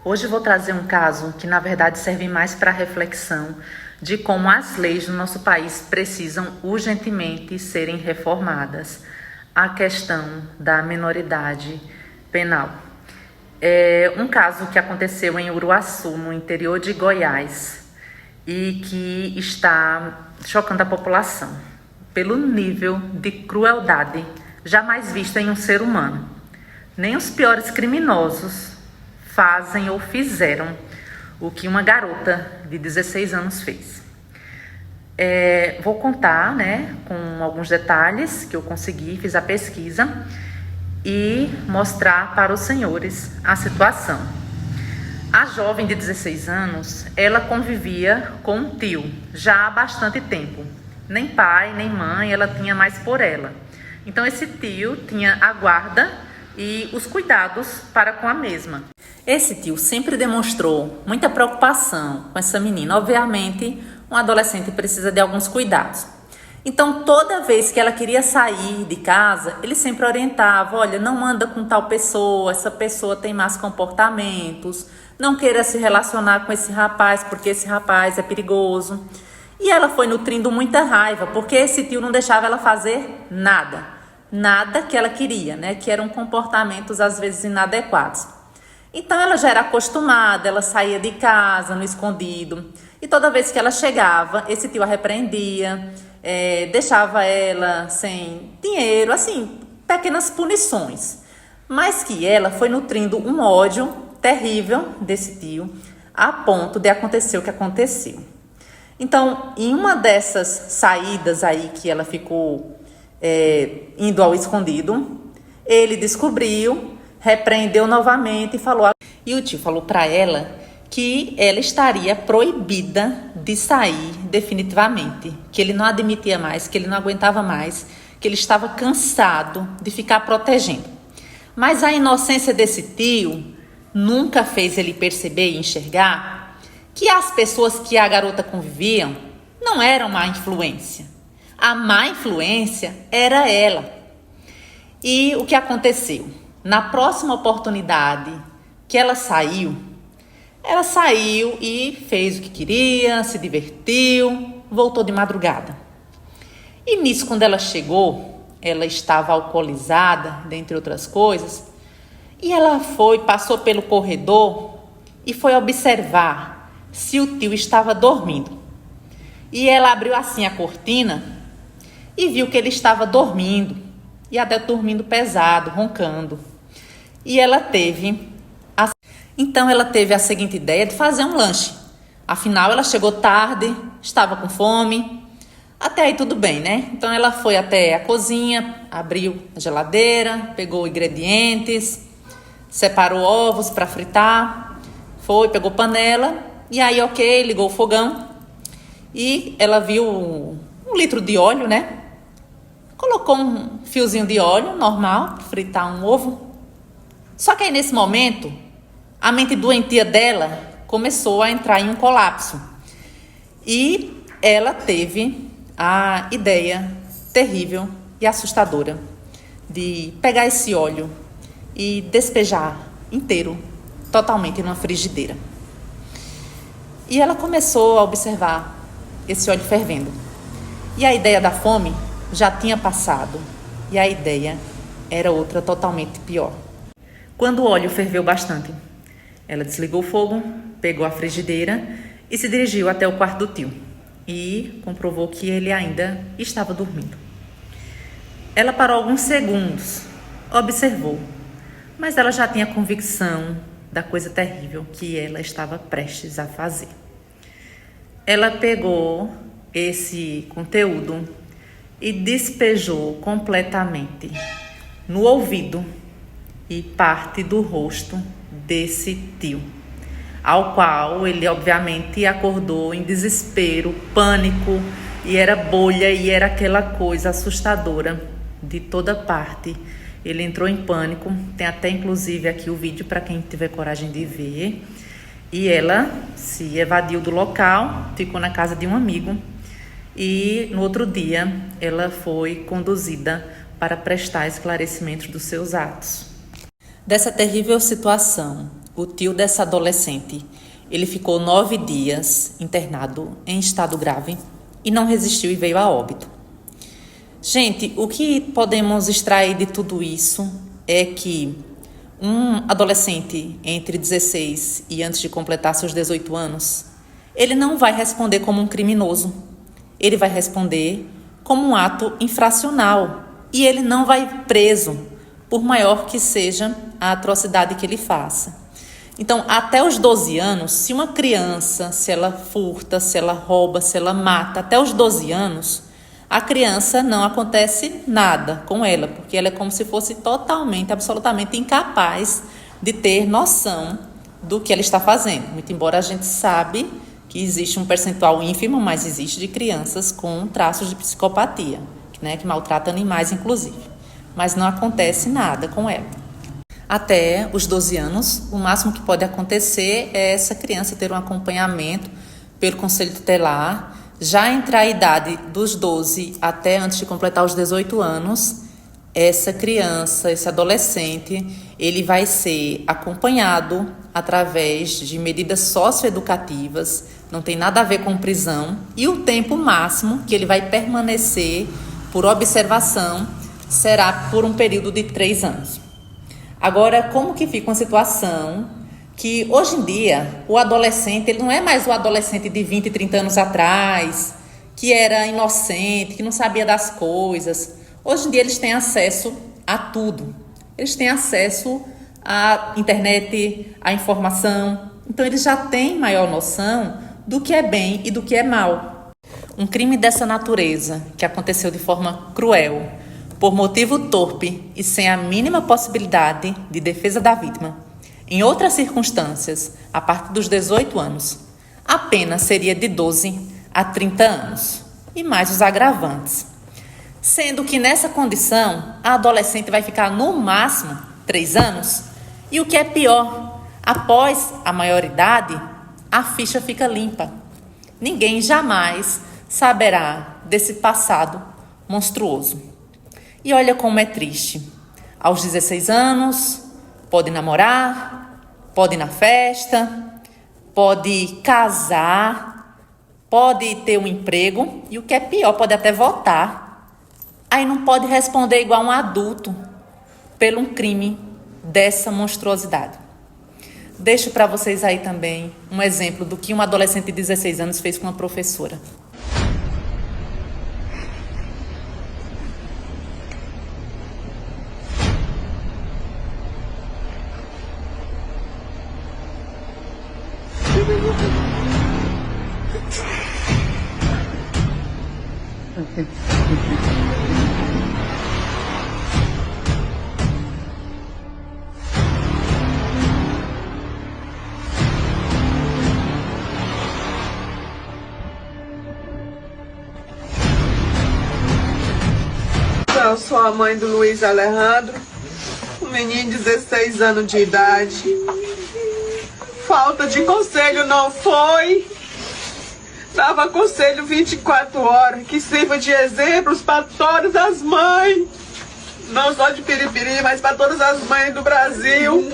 Hoje vou trazer um caso que, na verdade, serve mais para reflexão de como as leis do nosso país precisam urgentemente serem reformadas. A questão da minoridade penal. É um caso que aconteceu em Uruaçu, no interior de Goiás, e que está chocando a população pelo nível de crueldade jamais visto em um ser humano. Nem os piores criminosos fazem ou fizeram o que uma garota de 16 anos fez. Vou contar, com alguns detalhes que eu consegui, fiz a pesquisa e mostrar para os senhores a situação. A jovem de 16 anos, ela convivia com um tio já há bastante tempo. Nem pai, nem mãe, ela tinha mais por ela. Então esse tio tinha a guarda e os cuidados para com a mesma. Esse tio sempre demonstrou muita preocupação com essa menina. Obviamente, um adolescente precisa de alguns cuidados. Então, toda vez que ela queria sair de casa, ele sempre orientava: olha, não anda com tal pessoa, essa pessoa tem más comportamentos, não queira se relacionar com esse rapaz, porque esse rapaz é perigoso. E ela foi nutrindo muita raiva, porque esse tio não deixava ela fazer nada que ela queria, que eram comportamentos às vezes inadequados. Então ela já era acostumada, ela saía de casa no escondido, e toda vez que ela chegava, esse tio a repreendia, deixava ela sem dinheiro, assim, pequenas punições. Mas que ela foi nutrindo um ódio terrível desse tio, a ponto de acontecer o que aconteceu. Então, em uma dessas saídas aí que ela ficou indo ao escondido, ele descobriu, repreendeu novamente e falou. E o tio falou para ela que ela estaria proibida de sair definitivamente, que ele não admitia mais, que ele não aguentava mais, que ele estava cansado de ficar protegendo. Mas a inocência desse tio nunca fez ele perceber e enxergar que as pessoas que a garota conviviam não eram má influência. A má influência era ela. E o que aconteceu? Na próxima oportunidade que ela saiu e fez o que queria, se divertiu, voltou de madrugada. E nisso, quando ela chegou, ela estava alcoolizada, dentre outras coisas, e ela passou pelo corredor e foi observar se o tio estava dormindo. E ela abriu assim a cortina e viu que ele estava dormindo, e até dormindo pesado, roncando. E ela teve a seguinte ideia de fazer um lanche. Afinal, ela chegou tarde, estava com fome. Até aí tudo bem, Então ela foi até a cozinha, abriu a geladeira, pegou ingredientes, separou ovos para fritar, pegou panela, e aí ligou o fogão. E ela viu um litro de óleo, Colocou um fiozinho de óleo normal para fritar um ovo. Só que aí nesse momento, a mente doentia dela começou a entrar em um colapso. E ela teve a ideia terrível e assustadora de pegar esse óleo e despejar inteiro, totalmente numa frigideira. E ela começou a observar esse óleo fervendo. E a ideia da fome já tinha passado. E a ideia era outra totalmente pior. Quando o óleo ferveu bastante, ela desligou o fogo, pegou a frigideira e se dirigiu até o quarto do tio. E comprovou que ele ainda estava dormindo. Ela parou alguns segundos, observou, mas ela já tinha convicção da coisa terrível que ela estava prestes a fazer. Ela pegou esse conteúdo e despejou completamente no ouvido e parte do rosto desse tio, ao qual ele obviamente acordou em desespero, pânico, e era bolha e era aquela coisa assustadora de toda parte. Ele entrou em pânico, tem até inclusive aqui o vídeo para quem tiver coragem de ver. E ela se evadiu do local, ficou na casa de um amigo e no outro dia ela foi conduzida para prestar esclarecimentos dos seus atos. Dessa terrível situação, o tio dessa adolescente, ele ficou 9 dias internado em estado grave e não resistiu e veio a óbito. Gente, o que podemos extrair de tudo isso é que um adolescente entre 16 e antes de completar seus 18 anos, ele não vai responder como um criminoso. Ele vai responder como um ato infracional e ele não vai preso, por maior que seja a atrocidade que ele faça. Então, até os 12 anos, se uma criança, se ela furta, se ela rouba, se ela mata, até os 12 anos, a criança não acontece nada com ela, porque ela é como se fosse totalmente, absolutamente incapaz de ter noção do que ela está fazendo. Muito embora a gente sabe que existe um percentual ínfimo, mas existe, de crianças com traços de psicopatia, né, que maltratam animais, inclusive. Mas não acontece nada com ela. Até os 12 anos, o máximo que pode acontecer é essa criança ter um acompanhamento pelo conselho tutelar. Já entre a idade dos 12 até antes de completar os 18 anos, essa criança, esse adolescente, ele vai ser acompanhado através de medidas socioeducativas, não tem nada a ver com prisão, e o tempo máximo que ele vai permanecer por observação será por um período de 3 anos. Agora, como que fica uma situação que hoje em dia o adolescente, ele não é mais o adolescente de 20, 30 anos atrás, que era inocente, que não sabia das coisas. Hoje em dia eles têm acesso a tudo. Eles têm acesso à internet, à informação. Então eles já têm maior noção do que é bem e do que é mal. Um crime dessa natureza, que aconteceu de forma cruel, por motivo torpe e sem a mínima possibilidade de defesa da vítima, em outras circunstâncias, a partir dos 18 anos, a pena seria de 12 a 30 anos, e mais os agravantes. Sendo que nessa condição, a adolescente vai ficar no máximo 3 anos, e o que é pior, após a maioridade, a ficha fica limpa. Ninguém jamais saberá desse passado monstruoso. E olha como é triste. Aos 16 anos, pode namorar, pode ir na festa, pode casar, pode ter um emprego e o que é pior, pode até votar. Aí não pode responder igual um adulto pelo um crime dessa monstruosidade. Deixo para vocês aí também um exemplo do que um adolescente de 16 anos fez com uma professora. Eu sou a mãe do Luiz Alejandro, um menino de 16 anos de idade. Falta de conselho não foi. Dava conselho 24 horas, que sirva de exemplos para todas as mães. Não só de Piripiri, mas para todas as mães do Brasil.